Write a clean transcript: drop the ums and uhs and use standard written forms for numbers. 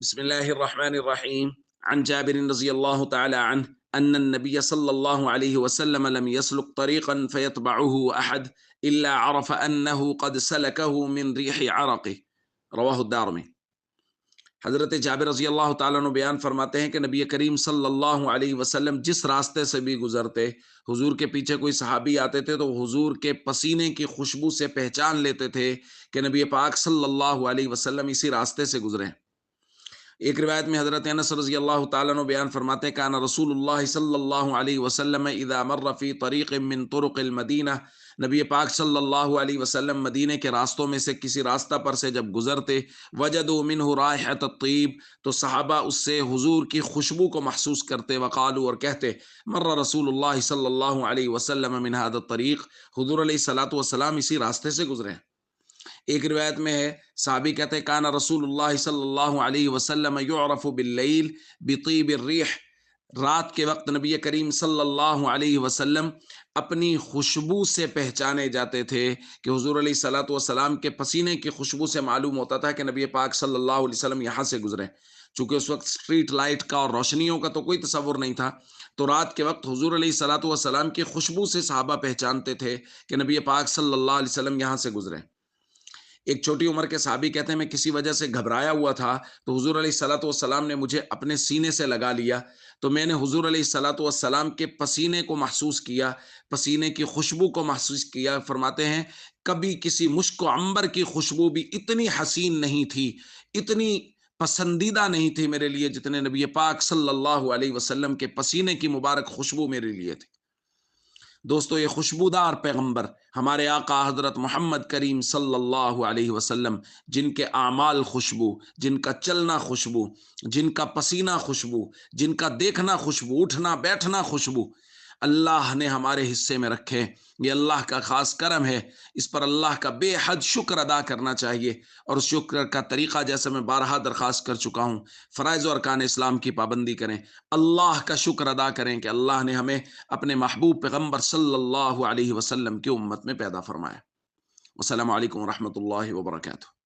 بسم الله الرحمن الرحيم. عن جابر رضي الله تعالى عنه أن النبي صلى الله عليه وسلم لم يسلك طريقا فيتبعه أحد إلا عرف أنه قد سلكه من ريح عرقه. رواه الدارمي. حضرت جابر رضی اللہ تعالیٰ عنہ بیان فرماتے ہیں کہ نبی کریم صلی اللہ علیہ وسلم جس راستے سے بھی گزرتے، حضور کے پیچھے کوئی صحابی آتے تھے تو حضور کے پسینے کی خوشبو سے پہچان لیتے تھے کہ نبی پاک صلی اللہ علیہ وسلم اسی راستے سے گزرے ہیں۔ ایک روایت میں حضرت انس رضی اللہ تعالیٰ عنہ بیان فرماتے ہیں کہ رسول اللہ صلی اللہ علیہ وسلم اذا مر فی طریق من طرق المدینہ، نبی پاک صلی اللہ علیہ وسلم مدینے کے راستوں میں سے کسی راستہ پر سے جب گزرتے، وجدوا منہ رائحۃ الطیب، تو صحابہ اس سے حضور کی خوشبو کو محسوس کرتے، وقالوا، اور کہتے، مر رسول اللہ صلی اللہ علیہ وسلم من هذا الطریق، حضور علیہ الصلوۃ والسلام اسی راستے سے گزرے ہیں۔ ایک روایت میں ہے، صحابی کہتے ہیں کان رسول اللہ صلی اللہ علیہ وسلم یعرف باللیل بطیب الریح، رات کے وقت نبی کریم صلی اللہ علیہ وسلم اپنی خوشبو سے پہچانے جاتے تھے کہ حضور علیہ الصلوۃ والسلام کے پسینے کی خوشبو سے معلوم ہوتا تھا کہ نبی پاک صلی اللہ علیہ وسلم یہاں سے گزرے۔ چونکہ اس وقت اسٹریٹ لائٹ کا اور روشنیوں کا تو کوئی تصور نہیں تھا، تو رات کے وقت حضور علیہ الصلوۃ والسلام کی خوشبو سے صحابہ پہچانتے تھے کہ نبی پاک صلی اللہ علیہ وسلم یہاں سے گزرے۔ ایک چھوٹی عمر کے صحابی کہتے ہیں میں کسی وجہ سے گھبرایا ہوا تھا تو حضور علیہ الصلوۃ والسلام نے مجھے اپنے سینے سے لگا لیا، تو میں نے حضور علیہ الصلوۃ والسلام کے پسینے کو محسوس کیا، پسینے کی خوشبو کو محسوس کیا۔ فرماتے ہیں کبھی کسی مشک و عنبر کی خوشبو بھی اتنی حسین نہیں تھی، اتنی پسندیدہ نہیں تھی میرے لیے جتنے نبی پاک صلی اللہ علیہ وسلم کے پسینے کی مبارک خوشبو میرے لیے تھی۔ دوستو، یہ خوشبودار پیغمبر ہمارے آقا حضرت محمد کریم صلی اللہ علیہ وسلم، جن کے اعمال خوشبو، جن کا چلنا خوشبو، جن کا پسینہ خوشبو، جن کا دیکھنا خوشبو، اٹھنا بیٹھنا خوشبو، اللہ نے ہمارے حصے میں رکھے، یہ اللہ کا خاص کرم ہے۔ اس پر اللہ کا بے حد شکر ادا کرنا چاہیے، اور اس شکر کا طریقہ جیسے میں بارہا درخواست کر چکا ہوں، فرائض و ارکان اسلام کی پابندی کریں، اللہ کا شکر ادا کریں کہ اللہ نے ہمیں اپنے محبوب پیغمبر صلی اللہ علیہ وسلم کی امت میں پیدا فرمایا۔ السلام علیکم ورحمۃ اللہ وبرکاتہ۔